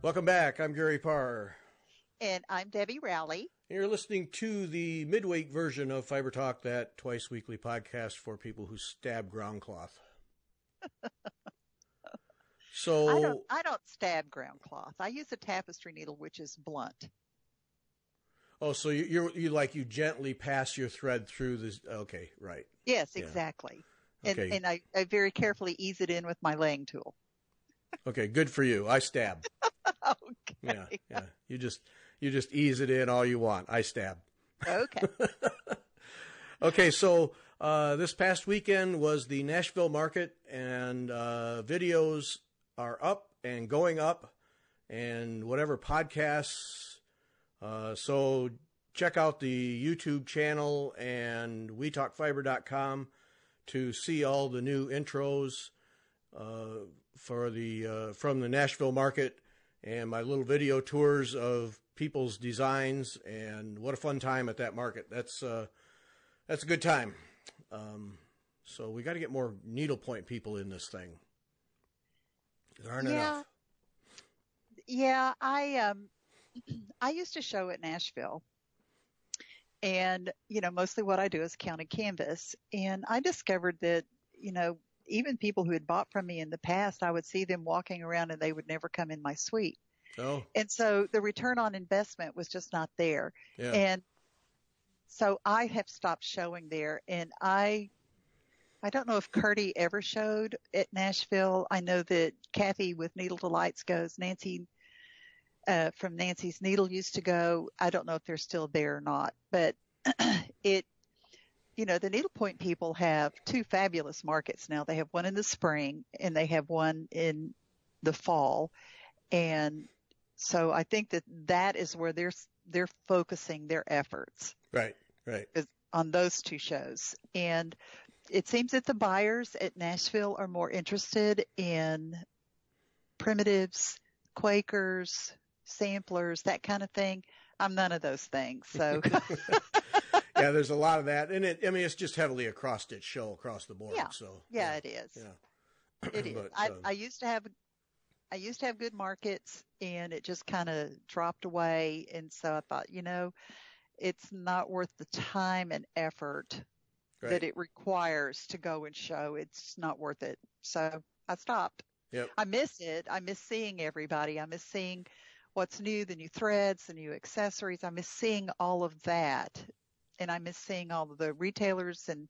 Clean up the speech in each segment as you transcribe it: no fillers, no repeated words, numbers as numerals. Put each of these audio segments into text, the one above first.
Welcome back. I'm Gary Parr. And I'm Debbie Rowley. You're listening to the midweek version of Fiber Talk, that twice weekly podcast for people who stab ground cloth. So I don't stab ground cloth. I use a tapestry needle, which is blunt. Oh, so you gently pass your thread through this. Okay, right. Yes, exactly. Okay. And I very carefully ease it in with my laying tool. Okay, good for you. I stab. Okay. Yeah. You just ease it in all you want. I stab. Okay. Okay, so this past weekend was the Nashville market, and videos are up and going up, and whatever podcasts. So check out the YouTube channel and WeTalkFiber.com to see all the new intros from the Nashville market, and my little video tours of people's designs, and what a fun time at that market. That's a good time. So we got to get more needlepoint people in this thing. There aren't enough. Yeah, I used to show at Nashville, and mostly what I do is counted canvas, and I discovered that even people who had bought from me in the past, I would see them walking around and they would never come in my suite. Oh. And so the return on investment was just not there. Yeah. And so I have stopped showing there. And I don't know if Curdy ever showed at Nashville. I know that Kathy with Needle Delights goes. Nancy from Nancy's Needle used to go. I don't know if they're still there or not, but the needlepoint people have two fabulous markets now. They have one in the spring and they have one in the fall. And so I think that is where they're focusing their efforts. Right. On those two shows. And it seems that the buyers at Nashville are more interested in primitives, Quakers, samplers, that kind of thing. I'm none of those things. So yeah, there's a lot of that. And it's just heavily a cross-stitch show across the board. Yeah. So yeah, it is. Yeah. It is. But, I used to have good markets, and it just kind of dropped away. And so I thought, it's not worth the time and effort that it requires to go and show. It's not worth it. So I stopped. Yep. I miss it. I miss seeing everybody. I miss seeing what's new, the new threads, the new accessories. I miss seeing all of that. And I miss seeing all of the retailers and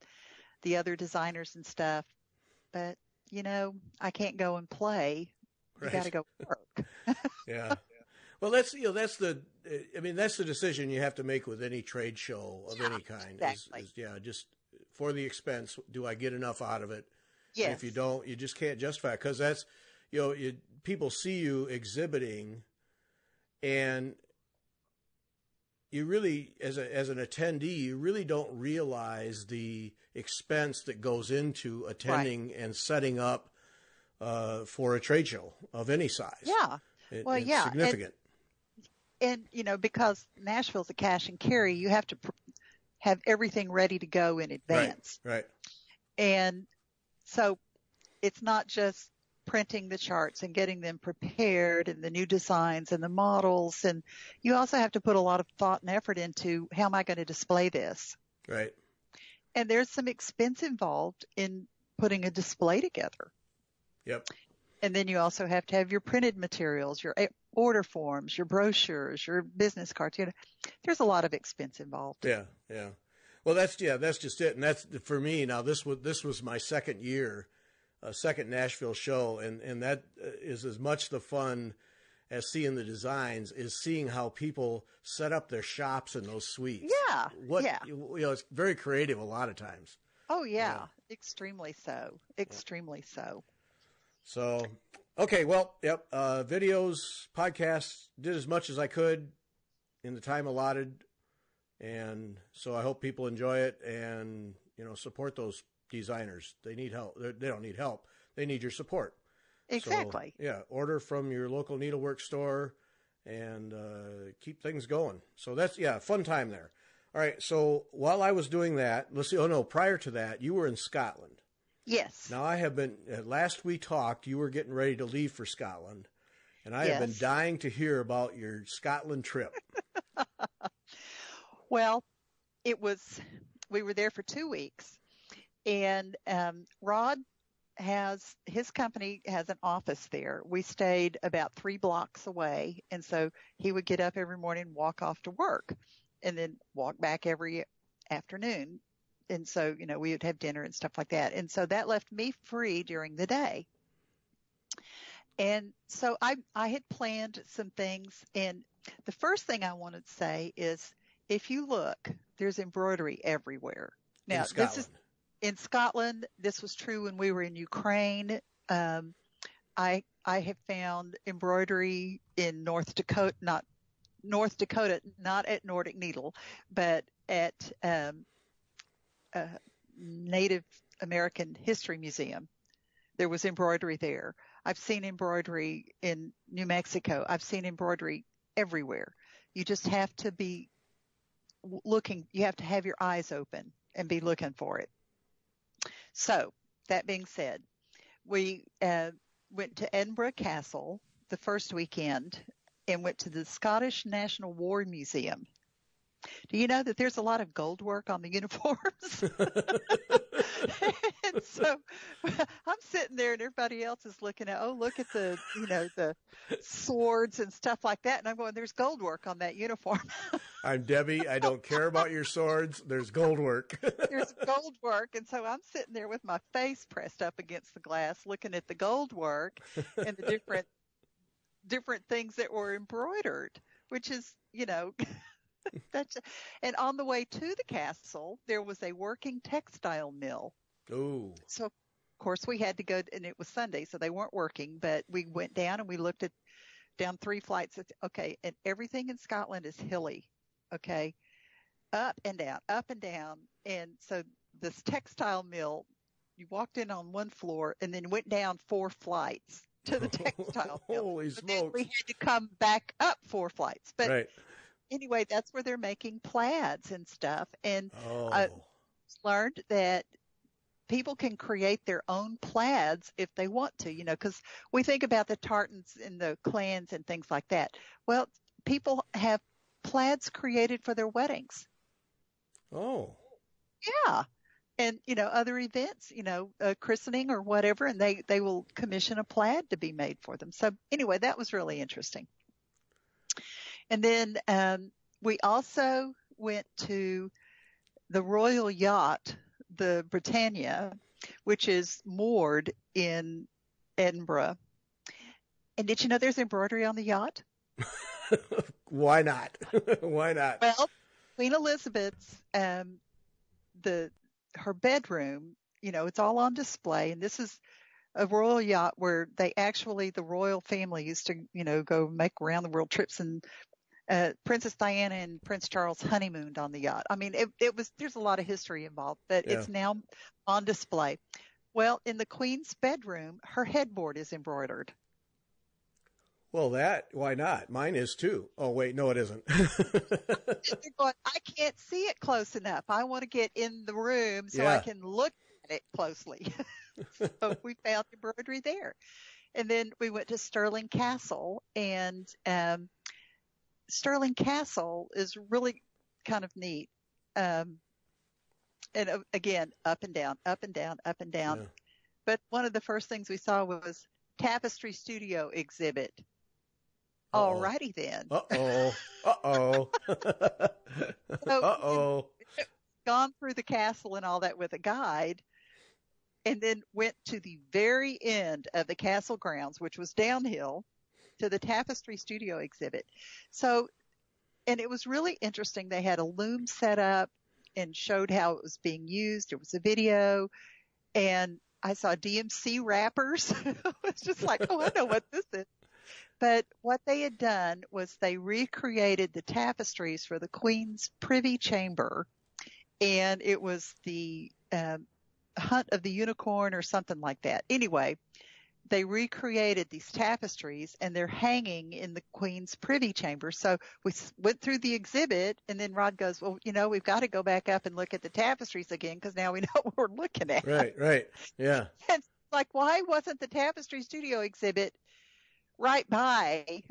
the other designers and stuff. But, I can't go and play. You got to go work. Yeah. Well, that's the decision you have to make with any trade show of any kind. Exactly. Just for the expense, do I get enough out of it? Yes. And if you don't, you just can't justify it, because that's, people see you exhibiting, and you really, as an attendee, you really don't realize the expense that goes into attending and setting up for a trade show of any size. Yeah. It's significant. And because Nashville's a cash and carry, you have to have everything ready to go in advance. Right. And so it's not just printing the charts and getting them prepared and the new designs and the models. And you also have to put a lot of thought and effort into, how am I going to display this? Right. And there's some expense involved in putting a display together. Yep. And then you also have to have your printed materials, your order forms, your brochures, your business cards. There's a lot of expense involved. Yeah. Well, that's just it. And that's for me now. This was my second year, second Nashville show, and that is as much the fun as seeing the designs is seeing how people set up their shops in those suites. Yeah. It's very creative a lot of times. Oh yeah. Extremely so. Extremely so. So, okay, well, yep, videos, podcasts, did as much as I could in the time allotted, and so I hope people enjoy it and, support those designers. They need help. They don't need help. They need your support. Exactly. So, order from your local needlework store and keep things going. So that's, fun time there. All right, so while I was doing that, let's see, prior to that, you were in Scotland. Yes. Now I have been, last we talked, you were getting ready to leave for Scotland. And I have been dying to hear about your Scotland trip. Well, we were there for 2 weeks, and Rod his company has an office there. We stayed about 3 blocks away, and so he would get up every morning, walk off to work, and then walk back every afternoon. And so, we would have dinner and stuff like that. And so that left me free during the day. And so I had planned some things. And the first thing I wanted to say is, if you look, there's embroidery everywhere. Now, this is in Scotland. This was true when we were in Ukraine. I have found embroidery in North Dakota, not at Nordic Needle, but at Native American History Museum. There was embroidery there. I've seen embroidery in New Mexico. I've seen embroidery everywhere. You just have to be looking. You have to have your eyes open and be looking for it. So that being said, we went to Edinburgh Castle the first weekend and went to the Scottish National War Museum. Do you know that there's a lot of gold work on the uniforms? And so I'm sitting there and everybody else is looking at, look at the swords and stuff like that. And I'm going, there's gold work on that uniform. I'm Debbie. I don't care about your swords. There's gold work. There's gold work. And so I'm sitting there with my face pressed up against the glass, looking at the gold work and the different things that were embroidered, which is, and on the way to the castle, there was a working textile mill. Oh. So, of course, we had to go, and it was Sunday, so they weren't working, but we went down and we looked down 3 flights. Okay, and everything in Scotland is hilly, okay, up and down, up and down. And so this textile mill, you walked in on one floor and then went down 4 flights to the textile mill. Holy smokes. Then we had to come back up 4 flights. But right. Anyway, that's where they're making plaids and stuff. And I learned that people can create their own plaids if they want to, because we think about the tartans and the clans and things like that. Well, people have plaids created for their weddings. Oh. Yeah. And, other events, a christening or whatever, and they will commission a plaid to be made for them. So anyway, that was really interesting. And then we also went to the royal yacht, the Britannia, which is moored in Edinburgh. And did you know there's embroidery on the yacht? Why not? Why not? Well, Queen Elizabeth's, her bedroom, it's all on display. And this is a royal yacht where the royal family used to, go make around the world trips, and Princess Diana and Prince Charles honeymooned on the yacht. I mean, there's a lot of history involved, but It's now on display. Well, in the Queen's bedroom, her headboard is embroidered. Well, why not? Mine is too. Oh, wait, no, it isn't. They're going, I can't see it close enough. I want to get in the room so I can look at it closely. So we found embroidery there. And then we went to Stirling Castle, and Stirling Castle is really kind of neat. And again, up and down, up and down, up and down. Yeah. But one of the first things we saw was tapestry studio exhibit. Uh-oh. Alrighty then. Uh-oh. Uh-oh. Uh-oh. Gone through the castle and all that with a guide, and then went to the very end of the castle grounds, which was downhill, to the tapestry studio exhibit. So, and it was really interesting. They had a loom set up and showed how it was being used. There was a video, and I saw DMC wrappers. It was just like, I know what this is. But what they had done was they recreated the tapestries for the Queen's Privy Chamber, and it was the Hunt of the Unicorn or something like that. Anyway, they recreated these tapestries, and they're hanging in the Queen's Privy Chamber. So we went through the exhibit, and then Rod goes, well, we've got to go back up and look at the tapestries again, because now we know what we're looking at. Right, yeah. And like, why wasn't the tapestry studio exhibit right by.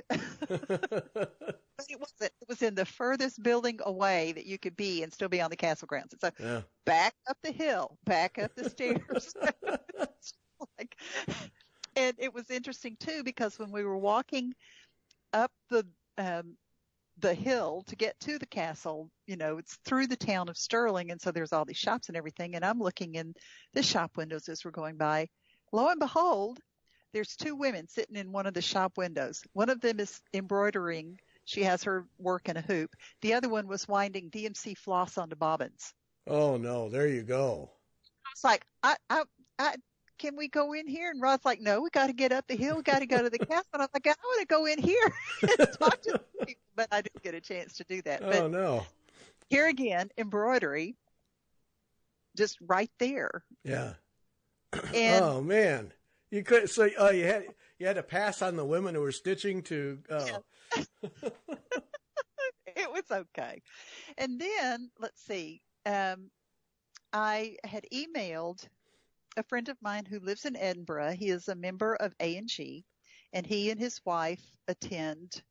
But it wasn't. It was in the furthest building away that you could be and still be on the castle grounds. And so back up the hill, back up the stairs. Like, and it was interesting too, because when we were walking up the hill to get to the castle, it's through the town of Sterling. And so there's all these shops and everything. And I'm looking in the shop windows as we're going by. Lo and behold, there's two women sitting in one of the shop windows. One of them is embroidering. She has her work in a hoop. The other one was winding DMC floss onto bobbins. Oh no, there you go. I was like, I can we go in here? And Rod's like, no, we got to get up the hill. We got to go to the castle. And I'm like, I want to go in here and talk to the people, but I didn't get a chance to do that. But no. Here again, embroidery, just right there. Yeah. And, oh man, you could. So you had to pass on the women who were stitching to. Yeah. It was okay. And then let's see. I had emailed a friend of mine who lives in Edinburgh. He is a member of A&G, and he and his wife attend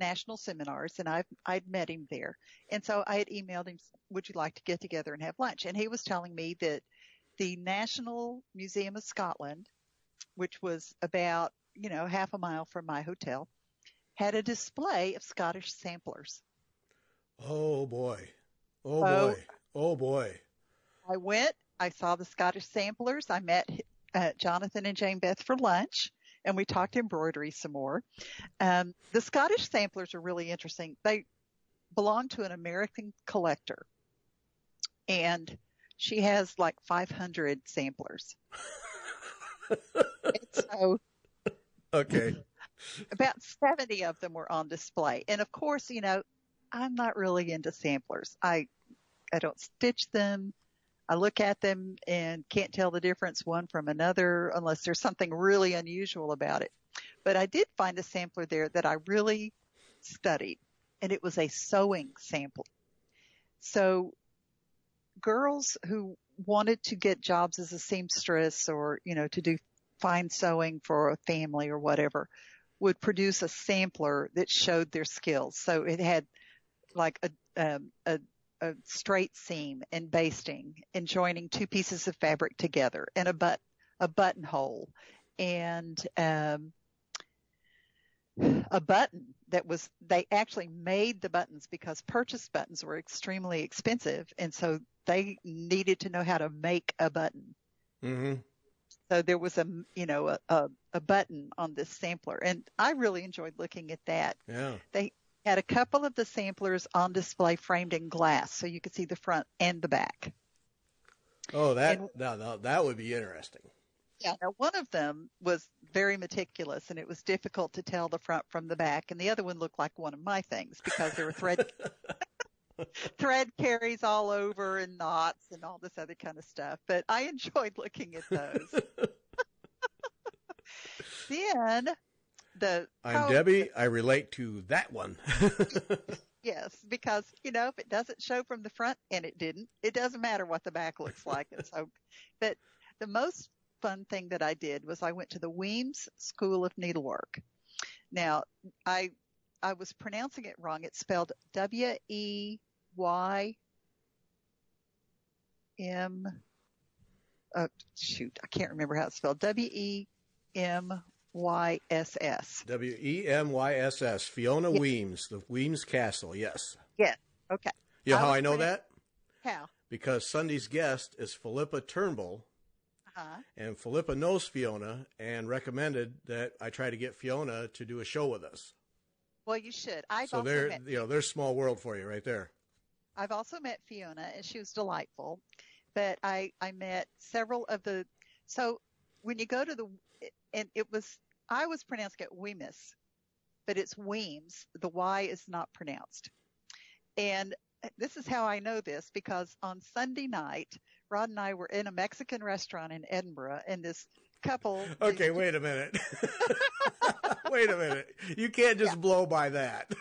national seminars, and I'd met him there. And so I had emailed him, would you like to get together and have lunch? And he was telling me that the National Museum of Scotland, which was about, half a mile from my hotel, had a display of Scottish samplers. Oh boy. Oh boy. I went, I saw the Scottish samplers. I met Jonathan and Jane Beth for lunch, and we talked embroidery some more. The Scottish samplers are really interesting. They belong to an American collector, and she has like 500 samplers. And so, okay. About 70 of them were on display. And of course, I'm not really into samplers. I don't stitch them. I look at them and can't tell the difference one from another unless there's something really unusual about it. But I did find a sampler there that I really studied, and it was a sewing sample. So girls who wanted to get jobs as a seamstress or, to do fine sewing for a family or whatever would produce a sampler that showed their skills. So it had like a straight seam and basting and joining two pieces of fabric together and a buttonhole and a button that was, they actually made the buttons because purchase buttons were extremely expensive. And so they needed to know how to make a button. Mm-hmm. So there was a button on this sampler, and I really enjoyed looking at that. Yeah. They had a couple of the samplers on display framed in glass so you could see the front and the back. Oh, that would be interesting. Yeah. Now, one of them was very meticulous, and it was difficult to tell the front from the back, and the other one looked like one of my things because there were thread carries all over and knots and all this other kind of stuff. But I enjoyed looking at those. Then I'm Debbie. I relate to that one. Yes, because, if it doesn't show from the front, and it didn't, it doesn't matter what the back looks like. And so, but the most fun thing that I did was I went to the Wemyss School of Needlework. Now, I was pronouncing it wrong. It's spelled W-E-Y-M. Oh, shoot, I can't remember how it's spelled. W-E-M-Y-S-S. W-E-M-Y-S-S. Fiona Wemyss, the Wemyss Castle, yes. Yes, okay. You know how I know that? How? Because Sunday's guest is Phillipa Turnbull. Uh-huh. And Phillipa knows Fiona and recommended that I try to get Fiona to do a show with us. Well, you should. There's small world for you right there. I've also met Fiona, and she was delightful. But I met several of so when you go to I was pronouncing it Wemyss, but it's Wemyss. The Y is not pronounced. And this is how I know this, because on Sunday night, Rod and I were in a Mexican restaurant in Edinburgh, and this couple. Okay, wait a minute. Wait a minute. You can't just blow by that.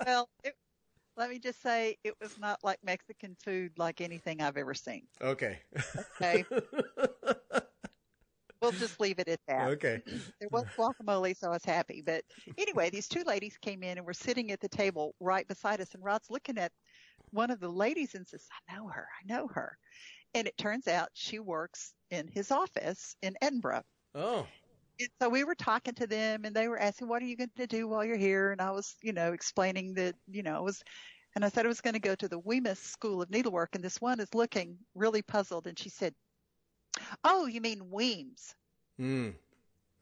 Well, let me just say it was not like Mexican food like anything I've ever seen. Okay. Okay. we'll just leave it at that. Okay. There was guacamole, so I was happy. But anyway, these two ladies came in and were sitting at the table right beside us. And Rod's looking at one of the ladies and says, I know her. And it turns out she works in his office in Edinburgh. Oh. And so we were talking to them and they were asking, what are you going to do while you're here? And I was, explaining that, and I said I was going to go to the Wemyss School of Needlework. And this one is looking really puzzled. And she said, oh, you mean Weems? Mm.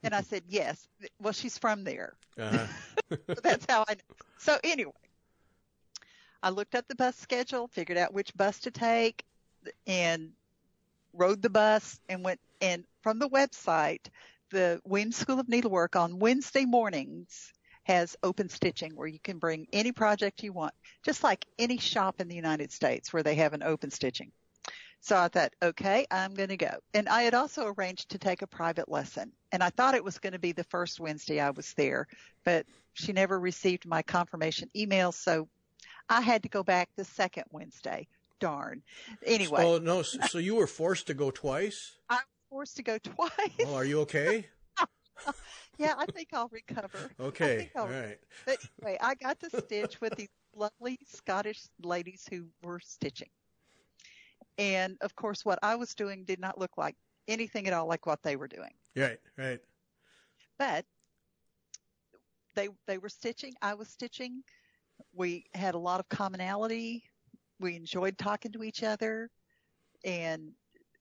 And I said, yes. Well, she's from there. Uh-huh. That's how I know. So anyway, I looked up the bus schedule, figured out which bus to take, and rode the bus and went. And from the website, the Wemyss School of Needlework on Wednesday mornings has open stitching where you can bring any project you want, just like any shop in the United States where they have an open stitching. So I thought, okay, I'm going to go. And I had also arranged to take a private lesson. And I thought it was going to be the first Wednesday I was there, but she never received my confirmation email. So I had to go back the second Wednesday. Darn. Anyway. Oh, no. So you were forced to go twice? I was forced to go twice. Oh, are you okay? Yeah, I think I'll recover. Okay. All right. But anyway, I got to stitch with these lovely Scottish ladies who were stitching. And of course, what I was doing did not look like anything at all like what they were doing. Right. But they were stitching. I was stitching. We had a lot of commonality. We enjoyed talking to each other. And,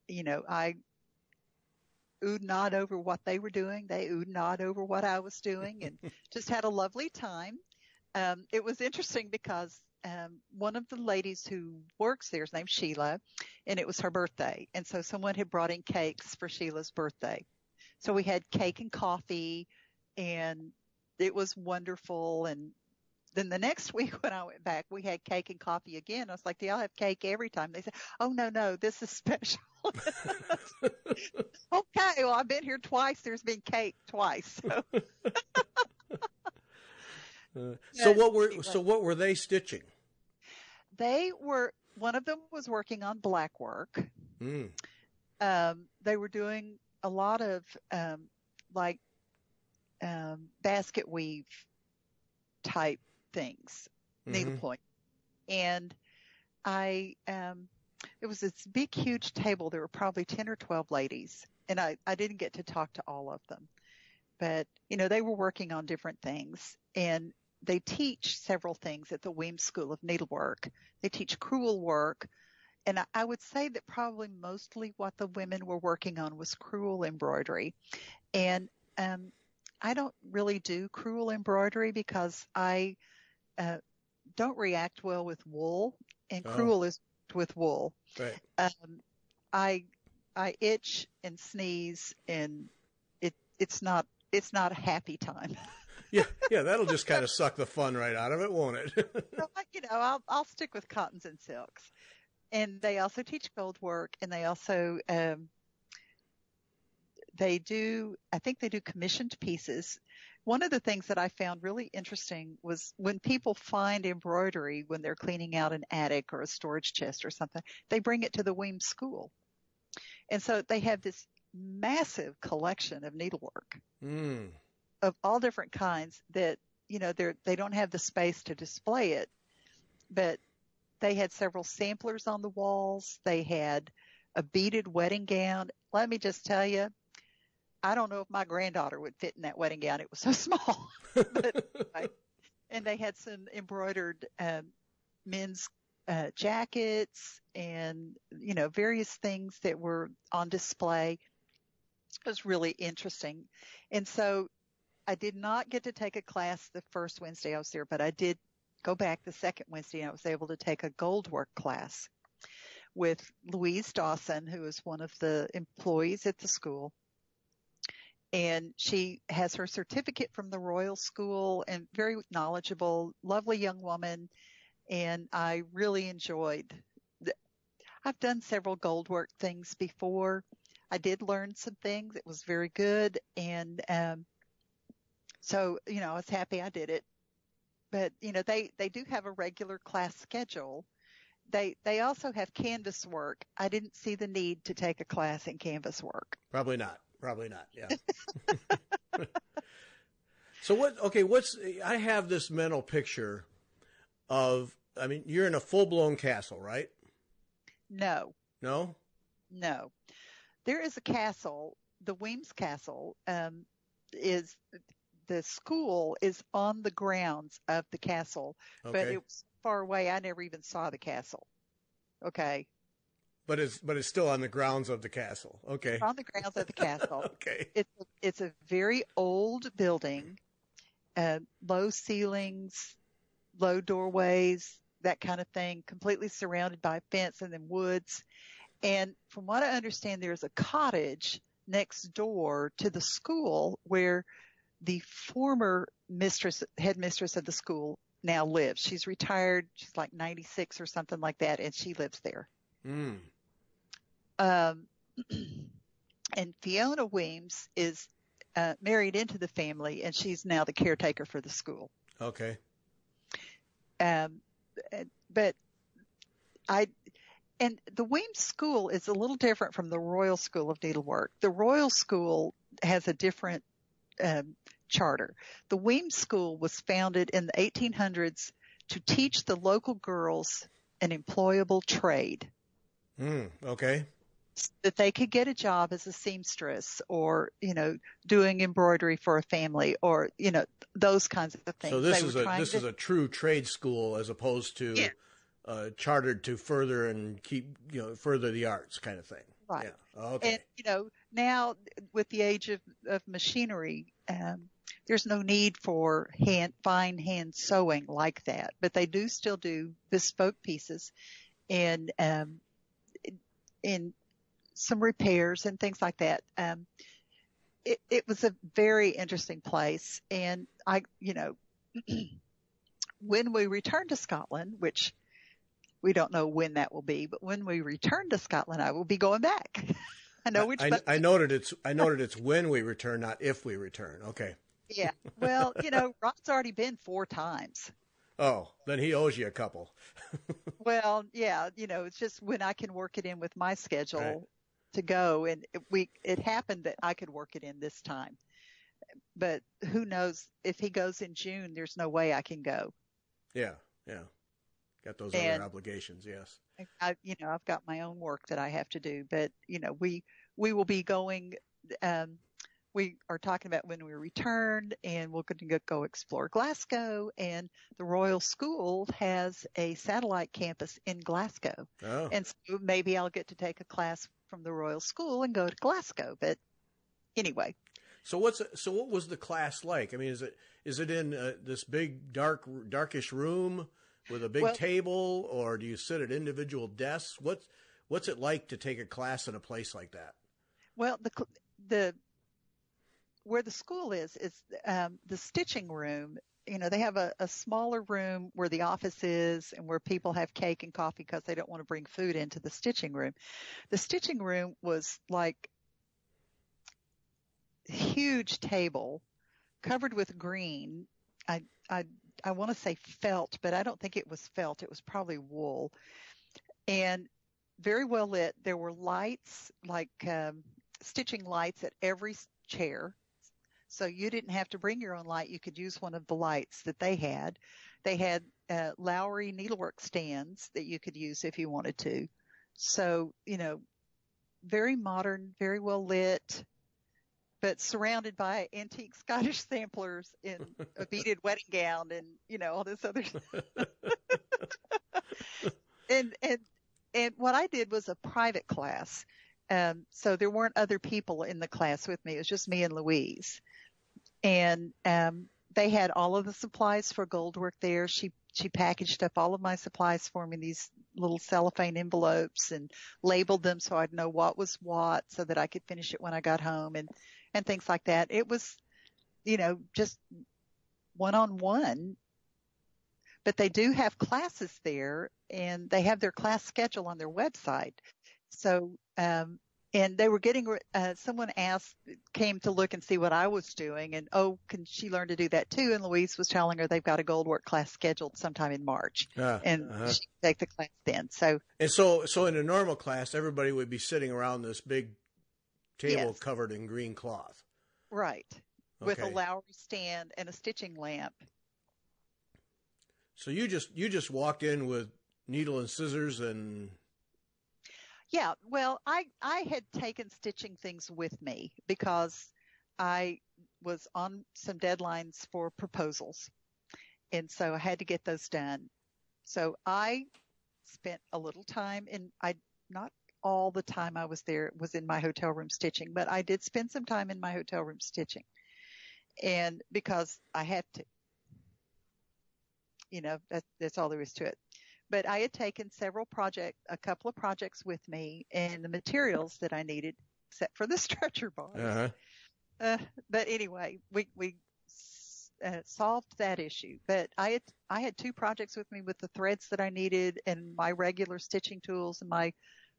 I oohed and awed over what they were doing. They oohed and awed over what I was doing and just had a lovely time. It was interesting because one of the ladies who works there is named Sheila, and it was her birthday. And so someone had brought in cakes for Sheila's birthday. So we had cake and coffee, and it was wonderful. And then the next week when I went back, we had cake and coffee again. I was like, do y'all have cake every time? They said, oh, no, this is special. Okay, well, I've been here twice. There's been cake twice. So. What were they stitching? One of them was working on black work. Mm. They were doing a lot of basket weave type things, needlepoint. And it was this big, huge table. There were probably 10 or 12 ladies, and I didn't get to talk to all of them. But, they were working on different things, and they teach several things at the Wemyss School of Needlework. They teach crewel work, and I would say that probably mostly what the women were working on was crewel embroidery. And I don't really do crewel embroidery because I don't react well with wool, and crewel is with wool. Right. I itch and sneeze, and it's not a happy time. Yeah, that'll just kind of suck the fun right out of it, won't it? So, I'll stick with cottons and silks. And they also teach gold work, and they also I think they do commissioned pieces. One of the things that I found really interesting was when people find embroidery when they're cleaning out an attic or a storage chest or something, they bring it to the Wemyss School. And so they have this massive collection of needlework of all different kinds that, they don't have the space to display it, but they had several samplers on the walls. They had a beaded wedding gown. Let me just tell you, I don't know if my granddaughter would fit in that wedding gown. It was so small. But anyway, and they had some embroidered men's jackets and, various things that were on display. It was really interesting. And so I did not get to take a class the first Wednesday I was there, but I did go back the second Wednesday, and I was able to take a gold work class with Louise Dawson, who is one of the employees at the school. And she has her certificate from the Royal School and very knowledgeable, lovely young woman. And I really enjoyed I've done several gold work things before. I did learn some things. It was very good. And so, I was happy I did it. But, they do have a regular class schedule. They also have canvas work. I didn't see the need to take a class in canvas work. Probably not. probably not. Yeah. So I have this mental picture of, I mean, you're in a full-blown castle, right? No. No? No. There is a castle, the Wemyss Castle, is the school is on the grounds of the castle, but it was far away. I never even saw the castle. Okay. But it's still on the grounds of the castle. Okay. On the grounds of the castle. Okay. It's a very old building, low ceilings, low doorways, that kind of thing, completely surrounded by fence and then woods. And from what I understand, there's a cottage next door to the school where the former headmistress of the school now lives. She's retired. She's like 96 or something like that, and she lives there. Mm. And Fiona Wemyss is married into the family, and she's now the caretaker for the school. Okay. But and the Wemyss School is a little different from the Royal School of Needlework. The Royal School has a different charter. The Wemyss School was founded in the 1800s to teach the local girls an employable trade. Okay. That they could get a job as a seamstress or, doing embroidery for a family or, those kinds of things. So this is a true trade school as opposed to chartered to further and keep, further the arts kind of thing. Right. Yeah. Okay. And, now with the age of machinery, there's no need for fine hand sewing like that, but they do still do bespoke pieces and in some repairs and things like that. It was a very interesting place. And when we return to Scotland, which we don't know when that will be, but when we return to Scotland, I will be going back. I know which. I noted it's when we return, not if we return. Okay. Yeah. Well, Ron's already been 4 times. Oh, then he owes you a couple. Well, yeah, it's just when I can work it in with my schedule to go. And it happened that I could work it in this time. But who knows, if he goes in June, there's no way I can go. Yeah. Got those other obligations, yes. I've got my own work that I have to do, but we will be going. We are talking about when we return, and we're going to go explore Glasgow. And the Royal School has a satellite campus in Glasgow, and so maybe I'll get to take a class from the Royal School and go to Glasgow. But anyway. So what was the class like? I mean, is it in this big darkish room with a big table, or do you sit at individual desks? What's it like to take a class in a place like that? Well, where the school is the stitching room. They have a smaller room where the office is and where people have cake and coffee because they don't want to bring food into the stitching room. The stitching room was like a huge table covered with green. I want to say felt, but I don't think it was felt. It was probably wool, and very well lit. There were lights, like stitching lights at every chair. So you didn't have to bring your own light. You could use one of the lights that they had. They had Lowry needlework stands that you could use if you wanted to. So, very modern, very well lit, but surrounded by antique Scottish samplers in a beaded wedding gown and, all this other stuff. And what I did was a private class. So there weren't other people in the class with me. It was just me and Louise. And they had all of the supplies for gold work there. She packaged up all of my supplies for me in these little cellophane envelopes and labeled them so I'd know what was what so that I could finish it when I got home and things like that. It was, just one-on-one. But they do have classes there, and they have their class schedule on their website. So, and they were getting, someone came to look and see what I was doing, and, can she learn to do that too? And Louise was telling her they've got a gold work class scheduled sometime in March, and she can take the class then. So in a normal class, everybody would be sitting around this big table Yes. covered in green cloth. Right. With a Okay. Lowry stand and a stitching lamp. So you just walked in with needle and scissors and Yeah, well, I had taken stitching things with me because I was on some deadlines for proposals. And so I had to get those done. So I spent a little time not all the time I was there was in my hotel room stitching, but I did spend some time in my hotel room stitching. And because I had to, that's all there is to it. But I had taken a couple of projects with me and the materials that I needed, except for the stretcher bars. But anyway, we solved that issue. But I had 2 projects with me with the threads that I needed and my regular stitching tools and my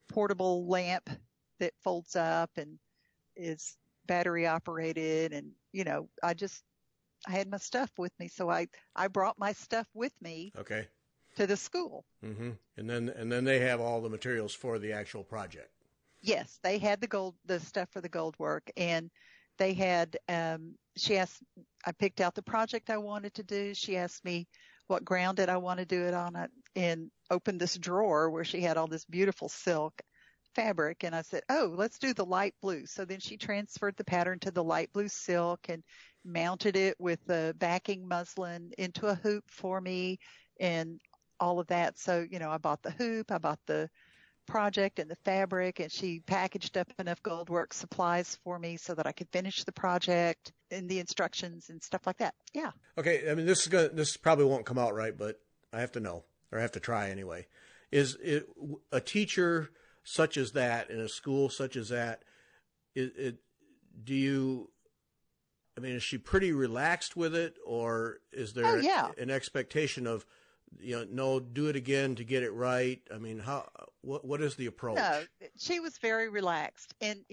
portable lamp that folds up and is battery operated. And, I had my stuff with me. So I brought my stuff with me. Okay. To the school. Mm-hmm. And then they have all the materials for the actual project. Yes, they had the stuff for the gold work, and they had. She asked. I picked out the project I wanted to do. She asked me what ground did I want to do it on, and opened this drawer where she had all this beautiful silk fabric, and I said, "Oh, let's do the light blue." So then she transferred the pattern to the light blue silk and mounted it with the backing muslin into a hoop for me, and all of that. So, I bought the hoop, I bought the project and the fabric, and she packaged up enough gold work supplies for me so that I could finish the project and the instructions and stuff like that. Yeah. Okay. I mean, this probably won't come out right, but I have to know, or I have to try anyway. Is it a teacher such as that in a school such as that? Is she pretty relaxed with it, or is there an expectation of, no, do it again to get it right? I mean, what is the approach? No, she was very relaxed. And,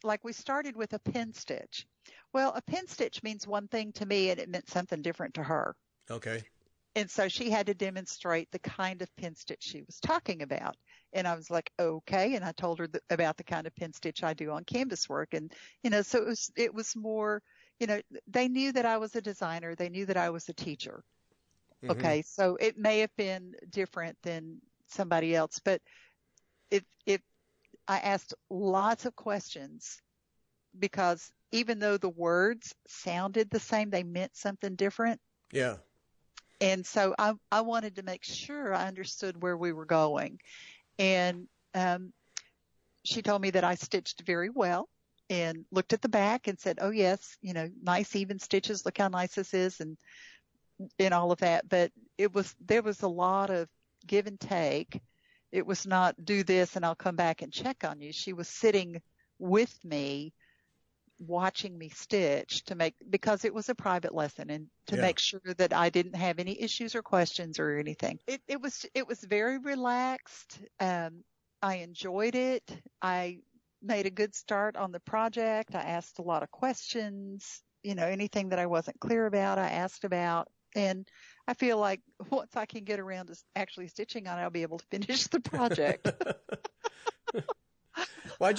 like we started with a pin stitch. Well, a pin stitch means one thing to me and it meant something different to her. Okay. And so she had to demonstrate the kind of pin stitch she was talking about. And I was like, okay. And I told her about the kind of pin stitch I do on canvas work. And, so it was more, they knew that I was a designer. They knew that I was a teacher. Mm-hmm. Okay. So it may have been different than somebody else, but I asked lots of questions because even though the words sounded the same, they meant something different. Yeah. And so I wanted to make sure I understood where we were going. And she told me that I stitched very well and looked at the back and said, oh, yes, nice even stitches. Look how nice this is and all of that. But there was a lot of give and take. It was not do this and I'll come back and check on you. She was sitting with me, watching me stitch because it was a private lesson and to make sure that I didn't have any issues or questions or anything. It was very relaxed. I enjoyed it. I made a good start on the project. I asked a lot of questions, anything that I wasn't clear about, I asked about. And I feel like once I can get around to actually stitching on it, I'll be able to finish the project. Well,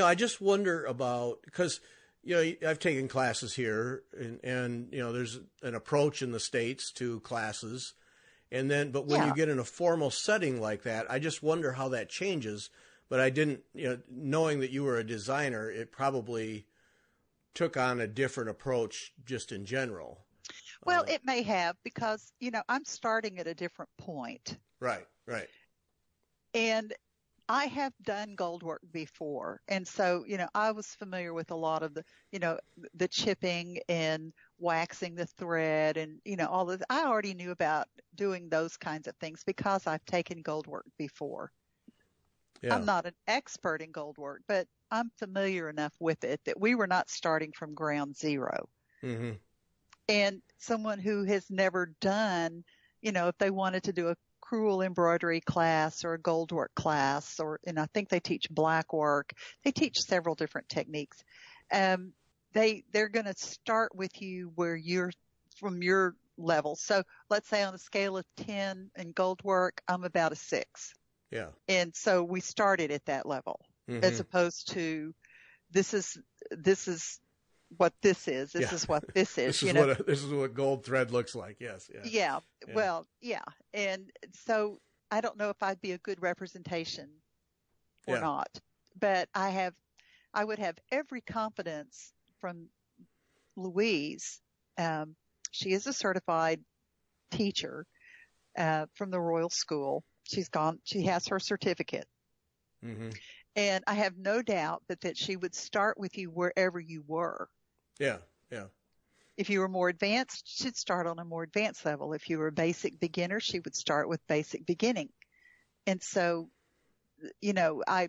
I just wonder about, because, I've taken classes here and there's an approach in the States to classes. But when you get in a formal setting like that, I just wonder how that changes. But I didn't, knowing that you were a designer, it probably took on a different approach just in general. Well, it may have because, I'm starting at a different point. Right. And I have done gold work before. And so, I was familiar with a lot of the chipping and waxing the thread and, all of I already knew about doing those kinds of things because I've taken gold work before. Yeah. I'm not an expert in gold work, but I'm familiar enough with it that we were not starting from ground zero. Mm-hmm. And someone who has never done, if they wanted to do a Crewel embroidery class or a gold work class, and I think they teach black work. They teach several different techniques. They're going to start with you where you're from your level. So let's say on a scale of 10 in gold work, I'm about a 6. Yeah. And so we started at that level as opposed to this is what this is. This is what this is. This is what gold thread looks like. Yes. Yeah. Well, yeah. And so I don't know if I'd be a good representation or not, but I would have every confidence from Louise. She is a certified teacher from the Royal School. She has her certificate. Mm-hmm. And I have no doubt that she would start with you wherever you were. Yeah. If you were more advanced, she'd start on a more advanced level. If you were a basic beginner, she would start with basic beginning. And so, I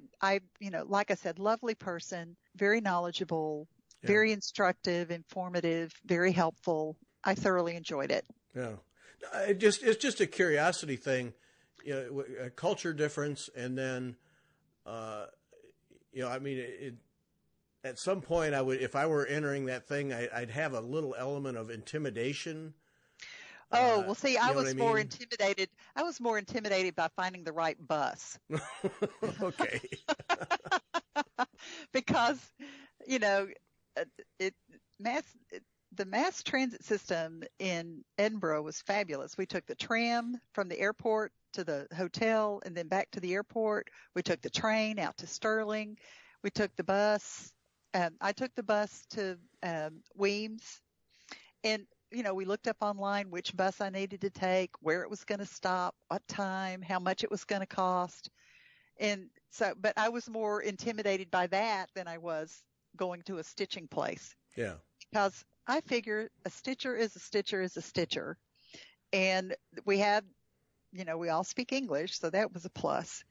like I said, lovely person, very knowledgeable, very instructive, informative, very helpful. I thoroughly enjoyed it. Yeah. It's just a curiosity thing, a culture difference. And then, at some point if I were entering that thing, I'd have a little element of intimidation. Oh, well, see, I was more intimidated. I was more intimidated by finding the right bus. Okay. Because, the mass transit system in Edinburgh was fabulous. We took the tram from the airport to the hotel and then back to the airport. We took the train out to Stirling. We took the bus. I took the bus to Wemyss, and we looked up online which bus I needed to take, where it was going to stop, what time, how much it was going to cost. And so, but I was more intimidated by that than I was going to a stitching place. Yeah. Because I figure a stitcher is a stitcher is a stitcher. And we have, we all speak English, so that was a plus.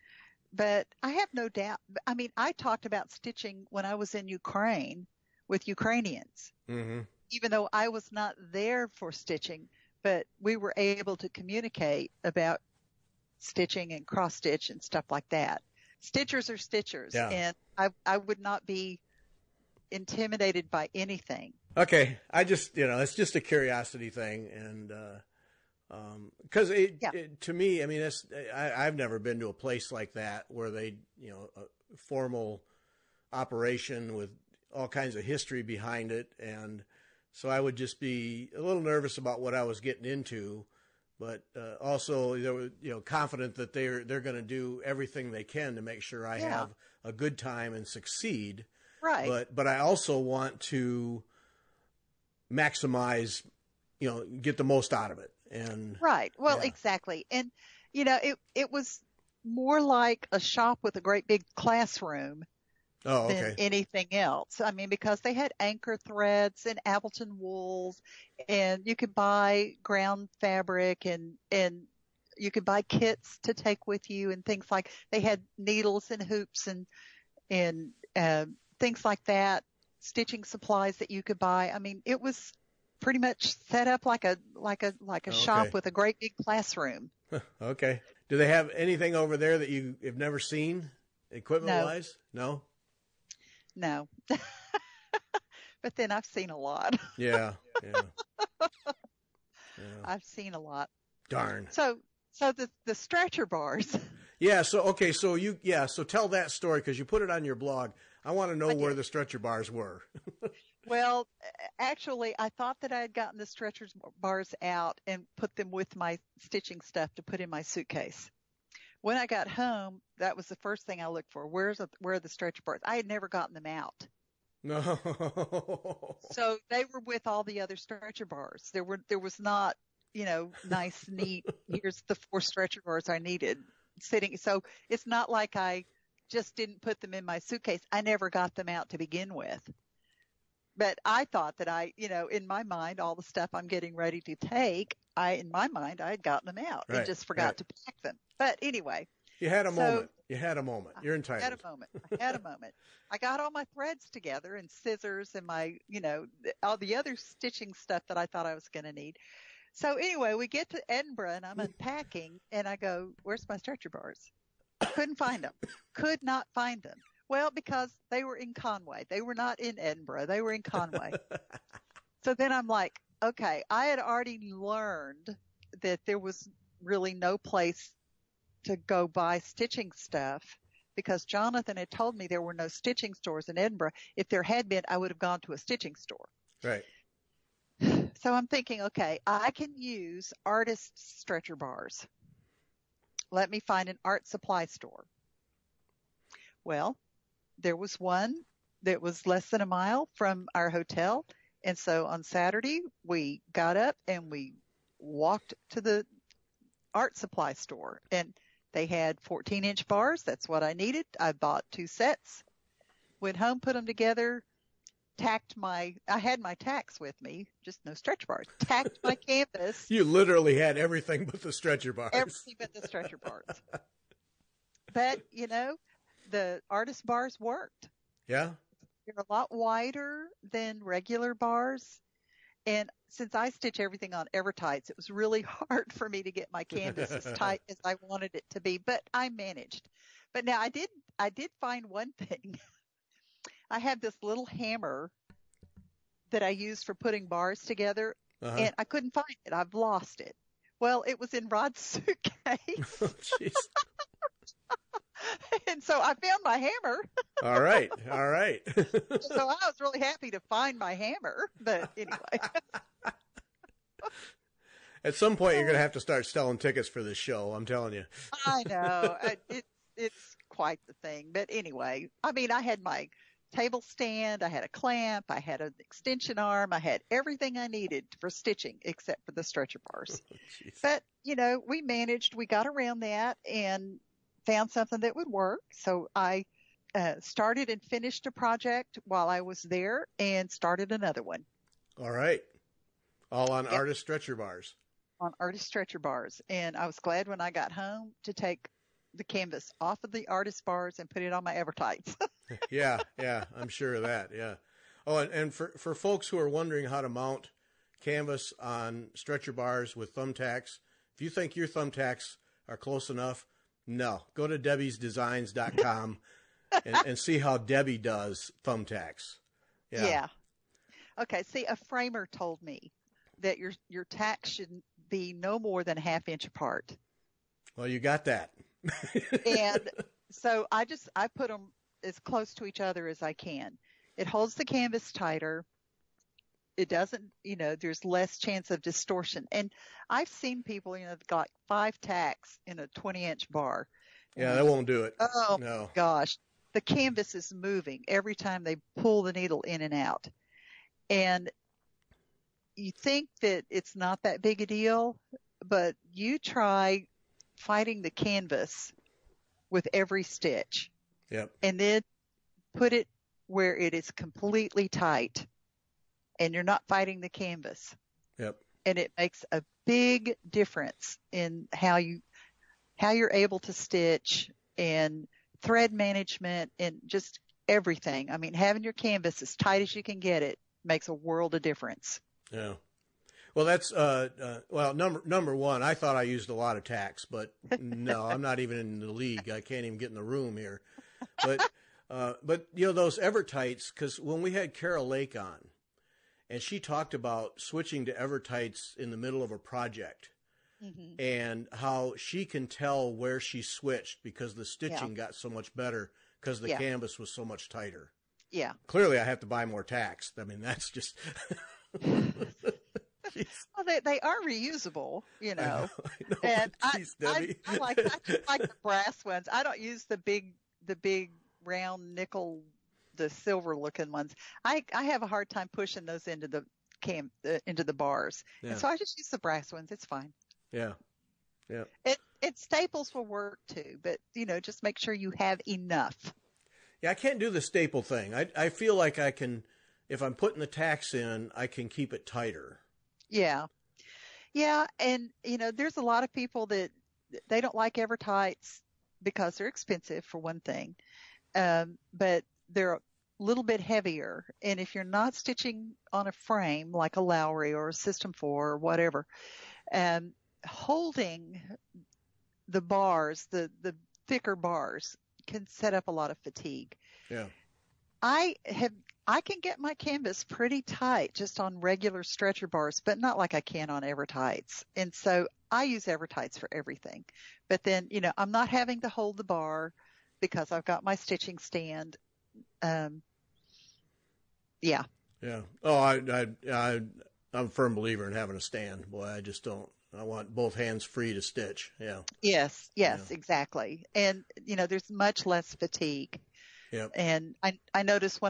But I have no doubt. I mean, I talked about stitching when I was in Ukraine with Ukrainians, mm-hmm. even though I was not there for stitching, but we were able to communicate about stitching and cross stitch and stuff like that. Stitchers are stitchers, and I would not be intimidated by anything. Okay. I just, it's just a curiosity thing. And, because to me, I mean, I've never been to a place like that where they, a formal operation with all kinds of history behind it. And so I would just be a little nervous about what I was getting into, but also they were, confident that they're going to do everything they can to make sure I have a good time and succeed. Right. But I also want to maximize, get the most out of it. And right. Well, exactly. And, it was more like a shop with a great big classroom than anything else. I mean, because they had anchor threads and Appleton wools, and you could buy ground fabric and you could buy kits to take with you and things like they had needles and hoops and things like that, stitching supplies that you could buy. I mean, it was pretty much set up like a shop with a great big classroom. Okay. Do they have anything over there that you have never seen equipment-wise? No? No. But then I've seen a lot. Yeah. I've seen a lot. Darn. So the stretcher bars. Yeah. So tell that story because you put it on your blog. I want to know where the stretcher bars were. Well, actually, I thought that I had gotten the stretcher bars out and put them with my stitching stuff to put in my suitcase. When I got home, that was the first thing I looked for. Where are the stretcher bars? I had never gotten them out. No. So they were with all the other stretcher bars. There was not, nice, neat, here's the 4 stretcher bars I needed sitting. So it's not like I just didn't put them in my suitcase. I never got them out to begin with. But I thought that in my mind, all the stuff I'm getting ready to take, in my mind, I had gotten them out and just forgot to pack them. But anyway. You had a moment. You're entitled. I had a moment. I got all my threads together and scissors and my, all the other stitching stuff that I thought I was going to need. So anyway, we get to Edinburgh and I'm unpacking and I go, where's my stretcher bars? Couldn't find them. Could not find them. Well, because they were in Conway. They were not in Edinburgh. They were in Conway. So then I'm like, okay, I had already learned that there was really no place to go buy stitching stuff because Jonathan had told me there were no stitching stores in Edinburgh. If there had been, I would have gone to a stitching store. Right. So I'm thinking, okay, I can use artist stretcher bars. Let me find an art supply store. Well, there was one that was less than a mile from our hotel. And so on Saturday, we got up and we walked to the art supply store, and they had 14-inch bars. That's what I needed. I bought 2 sets, went home, put them together, I had my tacks with me, just no stretch bars, tacked my canvas. You literally had everything but the stretcher bars. Everything but the stretcher bars. But, the artist bars worked. Yeah. They're a lot wider than regular bars. And since I stitch everything on Evertights, it was really hard for me to get my canvas as tight as I wanted it to be, but I managed. But now I did find one thing. I have this little hammer that I use for putting bars together, and I couldn't find it. I've lost it. Well, it was in Rod's suitcase. Oh, jeez. And so I found my hammer. All right. So I was really happy to find my hammer. But anyway. At some point, you're going to have to start selling tickets for this show. I'm telling you. I know. It's quite the thing. But anyway, I mean, I had my table stand, I had a clamp, I had an extension arm, I had everything I needed for stitching except for the stretcher bars. Oh, but, we managed, we got around that and found something that would work. So I started and finished a project while I was there and started another one. All right. All on artist stretcher bars. On artist stretcher bars. And I was glad when I got home to take the canvas off of the artist bars and put it on my Evertights. Yeah, I'm sure of that. Yeah. Oh, and for folks who are wondering how to mount canvas on stretcher bars with thumbtacks, if you think your thumbtacks are close enough, no, go to debbiesdesigns.com and see how Debbie does thumbtacks. Yeah. Okay. See, a framer told me that your tacks should be no more than a ½ inch apart. Well, you got that. And so I put them as close to each other as I can. It holds the canvas tighter. It doesn't, there's less chance of distortion. And I've seen people, got 5 tacks in a 20-inch bar. Yeah, that won't do it. Oh, no. Gosh. The canvas is moving every time they pull the needle in and out. And you think that it's not that big a deal, but you try fighting the canvas with every stitch. Yep. And then put it where it is completely tight and you're not fighting the canvas. Yep. And it makes a big difference in how you're able to stitch and thread management and just everything. I mean, having your canvas as tight as you can get it makes a world of difference. Yeah. Well, that's number one. I thought I used a lot of tacks, but no, I'm not even in the league. I can't even get in the room here. But those Evertights, because when we had Carol Lake on, and she talked about switching to Evertights in the middle of a project, and how she can tell where she switched because the stitching got so much better because the canvas was so much tighter. Yeah. Clearly, I have to buy more tacks. I mean, that's just. Well, they are reusable, I know. And Jeez, I like the brass ones. I don't use the big round nickel, the silver looking ones. I have a hard time pushing those into the bars, and so I just use the brass ones. It's fine. Yeah. It staples will work too, but just make sure you have enough. Yeah, I can't do the staple thing. I feel like I can, if I'm putting the tacks in, I can keep it tighter. Yeah. And, there's a lot of people that they don't like Evertights because they're expensive for one thing. But they're a little bit heavier. And if you're not stitching on a frame like a Lowry or a System 4 or whatever, holding the bars, the thicker bars can set up a lot of fatigue. Yeah. I can get my canvas pretty tight just on regular stretcher bars, but not like I can on Evertights. And so I use Evertights for everything. But then, I'm not having to hold the bar. because I've got my stitching stand. Yeah. Yeah. Oh, I'm a firm believer in having a stand. Boy, I just don't. I want both hands free to stitch. Yeah. Yes, exactly. And, there's much less fatigue. Yep. And I notice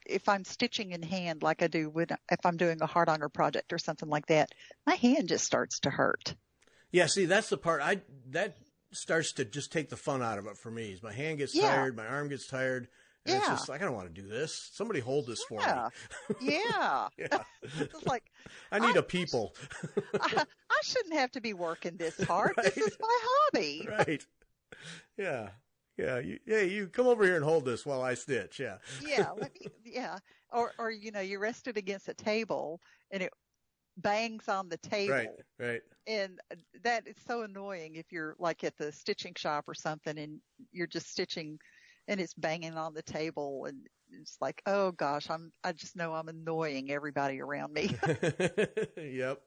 if I'm stitching in hand, like I do if I'm doing a hard honor project or something like that, my hand just starts to hurt. Yeah. See, that's the part that starts to just take the fun out of it for me. My hand gets tired, my arm gets tired. And it's just like, I don't want to do this. Somebody hold this for me. Yeah. Yeah. It's like, I need a people. I shouldn't have to be working this hard. Right. This is my hobby. Right. Yeah. Yeah. You come over here and hold this while I stitch. Yeah. Yeah. Or, you rest it against a table and it bangs on the table. Right. And that is so annoying if you're like at the stitching shop or something and you're just stitching and it's banging on the table and it's like, oh gosh, I just know I'm annoying everybody around me. Yep.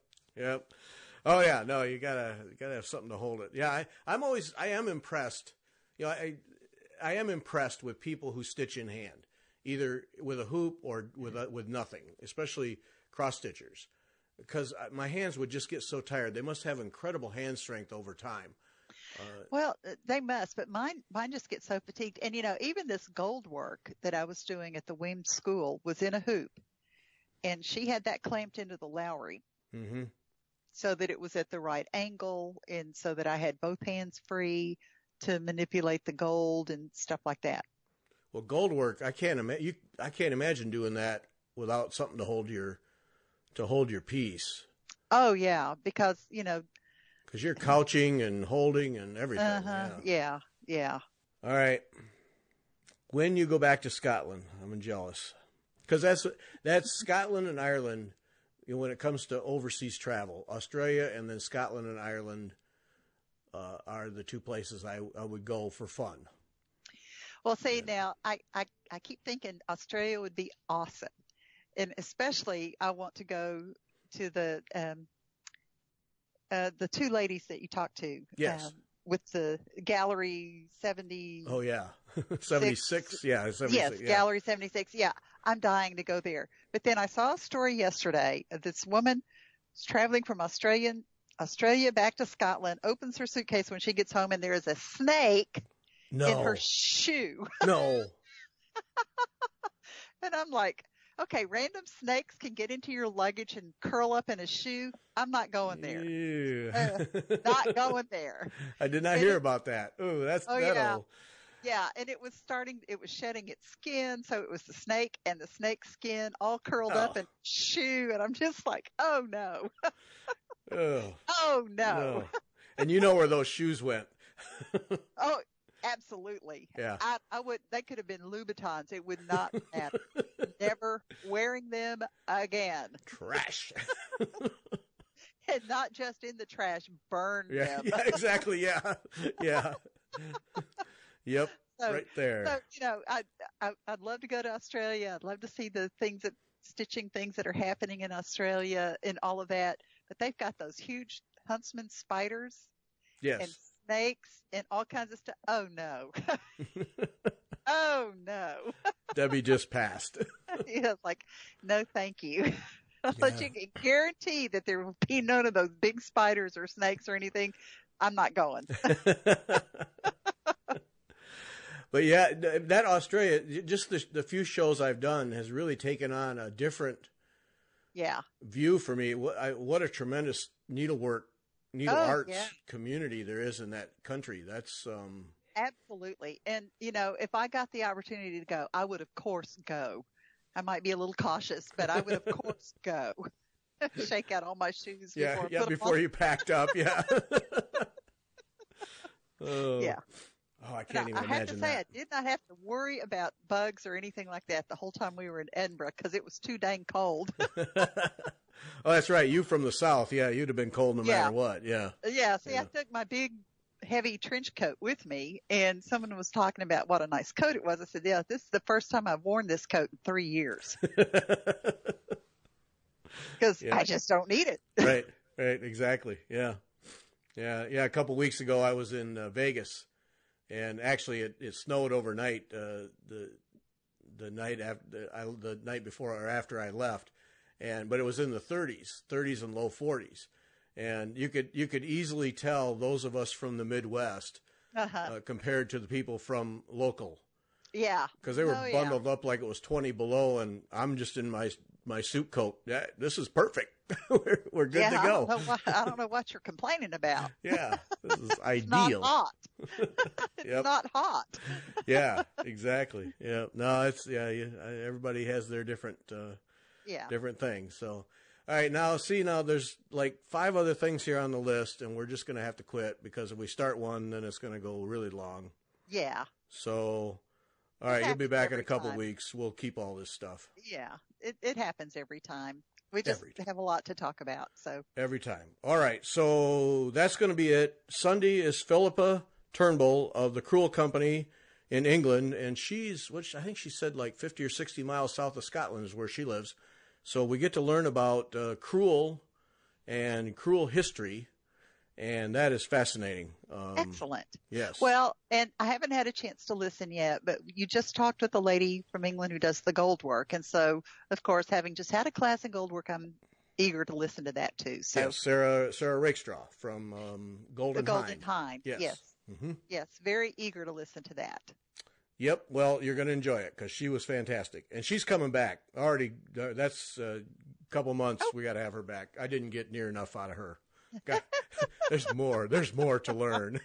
Oh yeah, no, you gotta have something to hold it. Yeah, I am impressed. I am impressed with people who stitch in hand, either with a hoop or with nothing, especially cross stitchers, because my hands would just get so tired. They must have incredible hand strength over time. Well, they must, but mine just get so fatigued. And, even this gold work that I was doing at the Wemyss School was in a hoop, and she had that clamped into the Lowry so that it was at the right angle and so that I had both hands free to manipulate the gold and stuff like that. Well, gold work, I can't imagine doing that without something to hold your piece. Oh, yeah, because, because you're couching and holding and everything. Yeah. All right. When you go back to Scotland, I'm jealous. Because that's Scotland and Ireland, when it comes to overseas travel. Australia and then Scotland and Ireland are the two places I would go for fun. Well, see, now, I keep thinking Australia would be awesome. And especially I want to go to the two ladies that you talked to. Yes. With the Gallery 70. Oh, yeah. 76. Yeah. 76, yes, yeah. Gallery 76. Yeah. I'm dying to go there. But then I saw a story yesterday of this woman who's traveling from Australia back to Scotland, opens her suitcase when she gets home, and there is a snake in her shoe. No. And I'm like, okay, random snakes can get into your luggage and curl up in a shoe. I'm not going there. Not going there. I did not hear about that. Ooh, yeah. Yeah, and it was shedding its skin, so it was the snake and the snake skin all curled up in a shoe, and I'm just like, oh no. Oh no. And you know where those shoes went. Oh, absolutely. Yeah. They could have been Louboutins. It would not matter. Never wearing them again. Trash. And not just in the trash, burn them. Yeah, exactly. Yeah. Yep. Right there. So, I'd love to go to Australia. I'd love to see the stitching things that are happening in Australia and all of that. But they've got those huge huntsman spiders. Yes. And snakes and all kinds of stuff. Oh no. Oh no. Debbie just passed. Yeah, like, no thank you. Unless you can guarantee that there will be none of those big spiders or snakes or anything, I'm not going. But yeah, that Australia, just the few shows I've done has really taken on a different view for me. What a tremendous needle arts community there is in that country. That's absolutely. And if I got the opportunity to go, I would of course go. I might be a little cautious, but I would of course go. Shake out all my shoes before you packed up. Yeah. Yeah. Oh, I can't even imagine that. I have to say, I did not have to worry about bugs or anything like that the whole time we were in Edinburgh because it was too dang cold. Oh, that's right. You from the south. Yeah, you'd have been cold no matter what. Yeah. Yeah. See, I took my big, heavy trench coat with me, and someone was talking about what a nice coat it was. I said, yeah, this is the first time I've worn this coat in 3 years. Because I just don't need it. Right. Exactly. Yeah. A couple weeks ago, I was in Vegas. And actually, it snowed overnight the night before or after I left, but it was in the 30s and low 40s, and you could easily tell those of us from the Midwest compared to the people from local. Yeah, because they were bundled up like it was 20 below, and I'm just in my suit coat. Yeah, this is perfect. we're good to go. I don't know what you're complaining about. Yeah, this is It's ideal. not hot. It's not hot. Yeah, exactly. Yeah, no, it's everybody has their different different things. So, all right, now there's like 5 other things here on the list, and we're just going to have to quit because if we start one, then it's going to go really long. Yeah. So, all right, you'll be back in a couple weeks. We'll keep all this stuff. Yeah, it happens every time. We just have a lot to talk about. So every time. All right, so that's going to be it. Sunday is Phillipa Turnbull of the Crewel Company in England, and which I think she said like 50 or 60 miles south of Scotland is where she lives. So we get to learn about Crewel and Crewel history, and that is fascinating. Excellent. Yes. Well, and I haven't had a chance to listen yet, but you just talked with a lady from England who does the gold work. And so, of course, having just had a class in gold work, I'm eager to listen to that too. So yes, Sarah Rakestraw from Golden Hind. Yes. Mm-hmm. Yes. Very eager to listen to that. Yep. Well, you're going to enjoy it because she was fantastic. And she's coming back already. That's a couple months. We got to have her back. I didn't get near enough out of her. God, there's more to learn.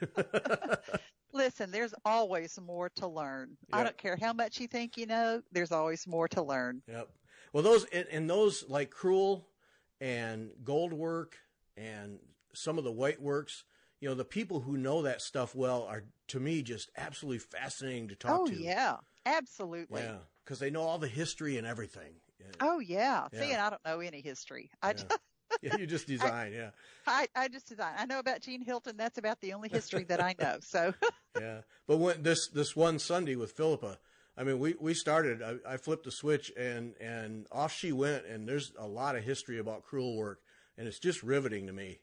Listen, there's always more to learn. Yep. I don't care how much you think you know, there's always more to learn. Yep. Well, those like Crewel and gold work and some of the white works, the people who know that stuff well are, to me, just absolutely fascinating to talk to. Oh, yeah, absolutely. Yeah, because they know all the history and everything. Oh, yeah. See, and I don't know any history. Yeah, you just design, I just design. I know about Gene Hilton. That's about the only history that I know. So yeah, but when this one Sunday with Phillipa, I mean, we started. I flipped the switch and off she went. And there's a lot of history about Crewel work, and it's just riveting to me.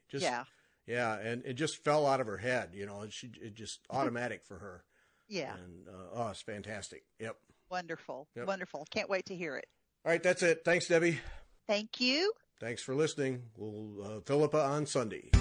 Yeah, and it just fell out of her head. It just automatic for her. Yeah, and it's fantastic. Yep, wonderful. Can't wait to hear it. All right, that's it. Thanks, Debbie. Thank you. Thanks for listening. We'll Phillipa on Sunday.